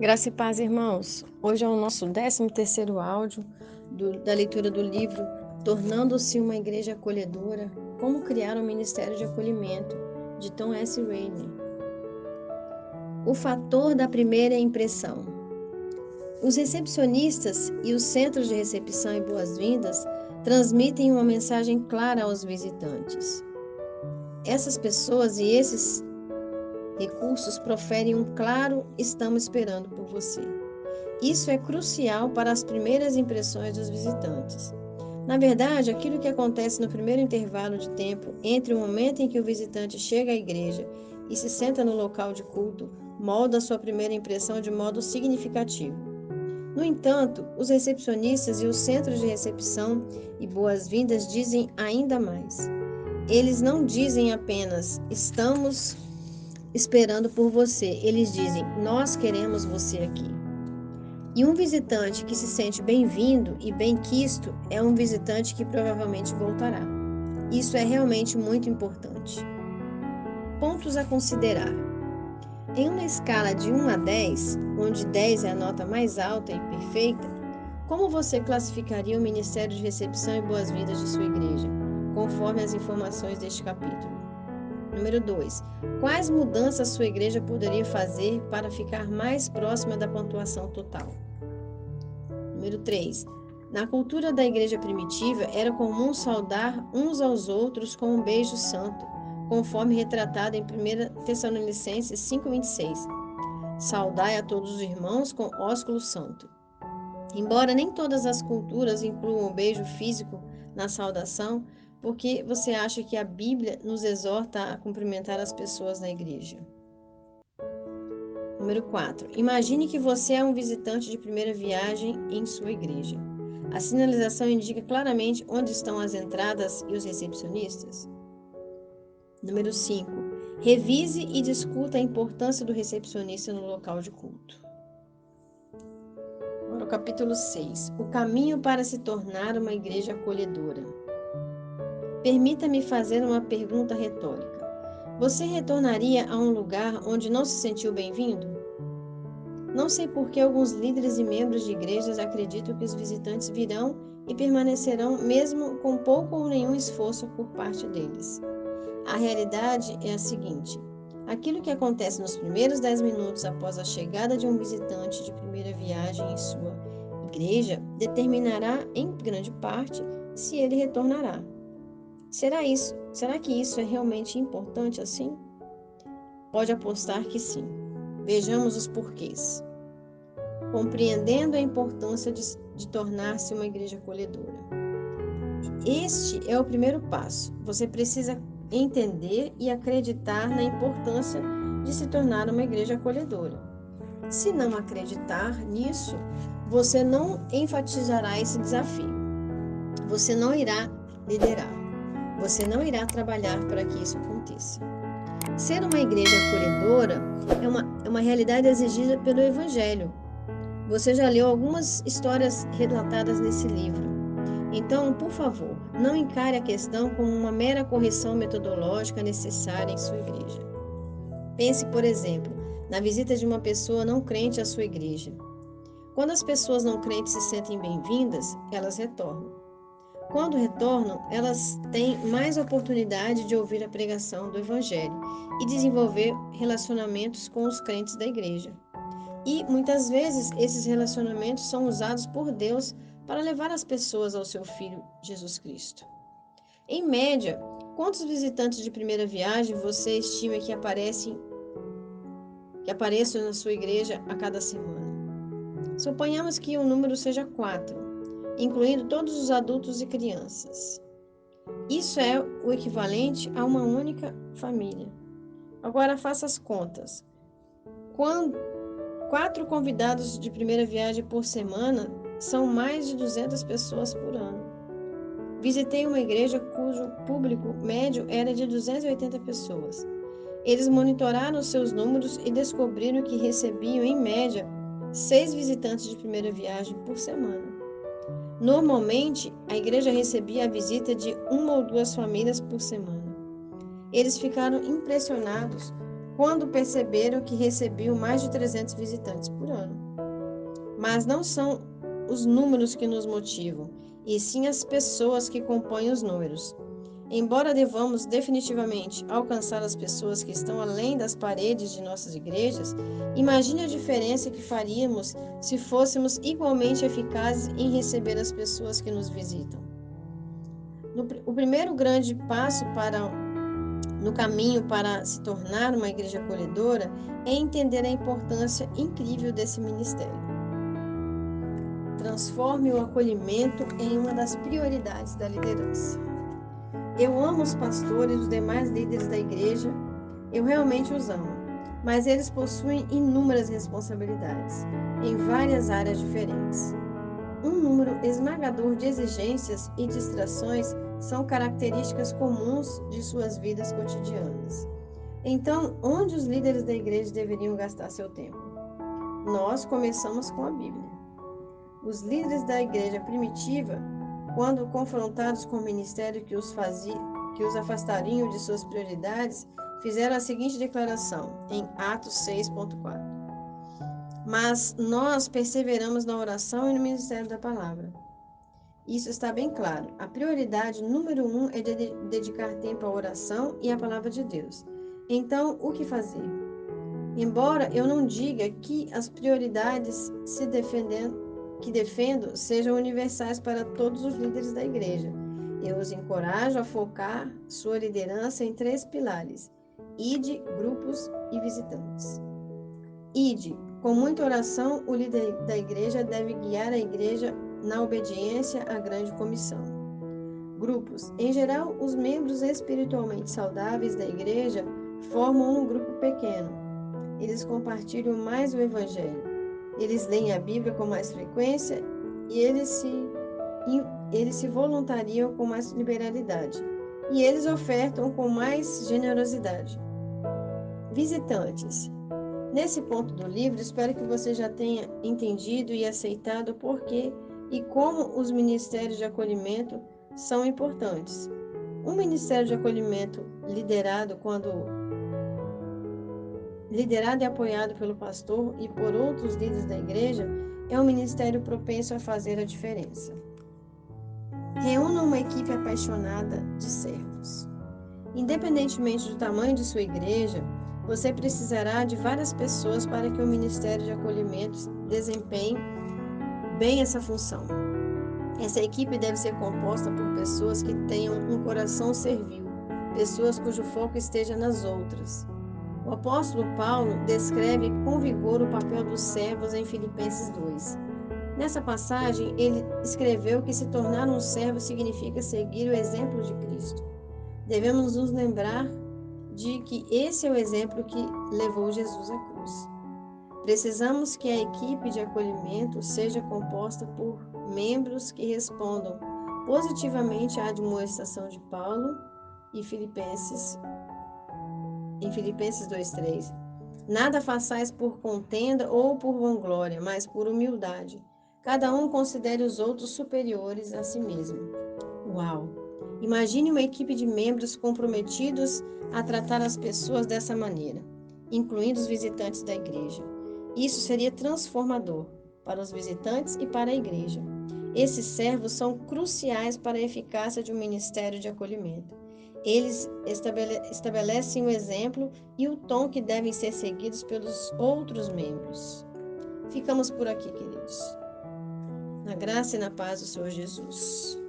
Graça e paz, irmãos. Hoje é o nosso 13º áudio da leitura do livro Tornando-se uma Igreja Acolhedora, Como Criar um Ministério de Acolhimento, de Tom S. Rainer. O fator da primeira impressão. Os recepcionistas e os centros de recepção e boas-vindas transmitem uma mensagem clara aos visitantes. Essas pessoas e esses recursos proferem um claro "estamos esperando por você". Isso é crucial para as primeiras impressões dos visitantes. Na verdade, aquilo que acontece no primeiro intervalo de tempo entre o momento em que o visitante chega à igreja e se senta no local de culto molda sua primeira impressão de modo significativo. No entanto, os recepcionistas e os centros de recepção e boas-vindas dizem ainda mais. Eles não dizem apenas "estamos esperando por você", eles dizem "nós queremos você aqui". E um visitante que se sente bem-vindo e bem-quisto é um visitante que provavelmente voltará. Isso é realmente muito importante. Pontos a considerar. Em uma escala de 1 a 10, onde 10 é a nota mais alta e perfeita, como você classificaria o Ministério de Recepção e Boas-Vindas de sua igreja, conforme as informações deste capítulo? Número 2. Quais mudanças sua igreja poderia fazer para ficar mais próxima da pontuação total? Número 3. Na cultura da igreja primitiva, era comum saudar uns aos outros com um beijo santo, conforme retratado em 1 Tessalonicenses 5:26. Saudai a todos os irmãos com ósculo santo. Embora nem todas as culturas incluam o beijo físico na saudação, porque você acha que a Bíblia nos exorta a cumprimentar as pessoas na igreja? Número 4. Imagine que você é um visitante de primeira viagem em sua igreja. A sinalização indica claramente onde estão as entradas e os recepcionistas. Número 5. Revise e discuta a importância do recepcionista no local de culto. Agora o capítulo 6. O caminho para se tornar uma igreja acolhedora. Permita-me fazer uma pergunta retórica. Você retornaria a um lugar onde não se sentiu bem-vindo? Não sei por que alguns líderes e membros de igrejas acreditam que os visitantes virão e permanecerão mesmo com pouco ou nenhum esforço por parte deles. A realidade é a seguinte: aquilo que acontece nos primeiros 10 minutos após a chegada de um visitante de primeira viagem em sua igreja determinará, em grande parte, se ele retornará. Será que isso é realmente importante assim? Pode apostar que sim. Vejamos os porquês. Compreendendo a importância de tornar-se uma igreja acolhedora. Este é o primeiro passo. Você precisa entender e acreditar na importância de se tornar uma igreja acolhedora. Se não acreditar nisso, você não enfatizará esse desafio. Você não irá liderar. Você não irá trabalhar para que isso aconteça. Ser uma igreja acolhedora é uma realidade exigida pelo Evangelho. Você já leu algumas histórias relatadas nesse livro. Então, por favor, não encare a questão como uma mera correção metodológica necessária em sua igreja. Pense, por exemplo, na visita de uma pessoa não crente à sua igreja. Quando as pessoas não crentes se sentem bem-vindas, elas retornam. Quando retornam, elas têm mais oportunidade de ouvir a pregação do Evangelho e desenvolver relacionamentos com os crentes da igreja. E, muitas vezes, esses relacionamentos são usados por Deus para levar as pessoas ao seu Filho, Jesus Cristo. Em média, quantos visitantes de primeira viagem você estima que apareçam na sua igreja a cada semana? Suponhamos que o número seja 4, incluindo todos os adultos e crianças. Isso é o equivalente a uma única família. Agora faça as contas. 4 convidados de primeira viagem por semana são mais de 200 pessoas por ano. Visitei uma igreja cujo público médio era de 280 pessoas. Eles monitoraram seus números e descobriram que recebiam, em média, 6 visitantes de primeira viagem por semana. Normalmente, a igreja recebia a visita de 1 ou 2 famílias por semana. Eles ficaram impressionados quando perceberam que recebiam mais de 300 visitantes por ano. Mas não são os números que nos motivam, e sim as pessoas que compõem os números. Embora devamos definitivamente alcançar as pessoas que estão além das paredes de nossas igrejas, imagine a diferença que faríamos se fôssemos igualmente eficazes em receber as pessoas que nos visitam. O primeiro grande passo no caminho para se tornar uma igreja acolhedora é entender a importância incrível desse ministério. Transforme o acolhimento em uma das prioridades da liderança. Eu amo os pastores e os demais líderes da igreja, eu realmente os amo, mas eles possuem inúmeras responsabilidades, em várias áreas diferentes. Um número esmagador de exigências e distrações são características comuns de suas vidas cotidianas. Então, onde os líderes da igreja deveriam gastar seu tempo? Nós começamos com a Bíblia. Os líderes da igreja primitiva, quando confrontados com o ministério que os afastariam de suas prioridades, fizeram a seguinte declaração, em Atos 6.4. Mas nós perseveramos na oração e no ministério da palavra. Isso está bem claro. A prioridade número 1 é dedicar tempo à oração e à palavra de Deus. Então, o que fazer? Embora eu não diga que as prioridades que defendo sejam universais para todos os líderes da igreja, eu os encorajo a focar sua liderança em 3 pilares: ide, grupos e visitantes. Ide. Com muita oração, o líder da igreja deve guiar a igreja na obediência à grande comissão. Grupos. Em geral, os membros espiritualmente saudáveis da igreja formam um grupo pequeno. Eles compartilham mais o evangelho. Eles leem a Bíblia com mais frequência e eles se voluntariam com mais liberalidade. E eles ofertam com mais generosidade. Visitantes. Nesse ponto do livro, espero que você já tenha entendido e aceitado o porquê e como os ministérios de acolhimento são importantes. Um ministério de acolhimento liderado e apoiado pelo pastor e por outros líderes da igreja é um ministério propenso a fazer a diferença. Reúna uma equipe apaixonada de servos. Independentemente do tamanho de sua igreja, você precisará de várias pessoas para que o Ministério de Acolhimento desempenhe bem essa função. Essa equipe deve ser composta por pessoas que tenham um coração servil, pessoas cujo foco esteja nas outras. O apóstolo Paulo descreve com vigor o papel dos servos em Filipenses 2. Nessa passagem, ele escreveu que se tornar um servo significa seguir o exemplo de Cristo. Devemos nos lembrar de que esse é o exemplo que levou Jesus à cruz. Precisamos que a equipe de acolhimento seja composta por membros que respondam positivamente à admoestação de Paulo em Filipenses 2:3. Nada façais por contenda ou por vanglória, mas por humildade. Cada um considere os outros superiores a si mesmo. Uau! Imagine uma equipe de membros comprometidos a tratar as pessoas dessa maneira, incluindo os visitantes da igreja. Isso seria transformador para os visitantes e para a igreja. Esses servos são cruciais para a eficácia de um ministério de acolhimento. Eles estabelecem o exemplo e o tom que devem ser seguidos pelos outros membros. Ficamos por aqui, queridos. Na graça e na paz do Senhor Jesus.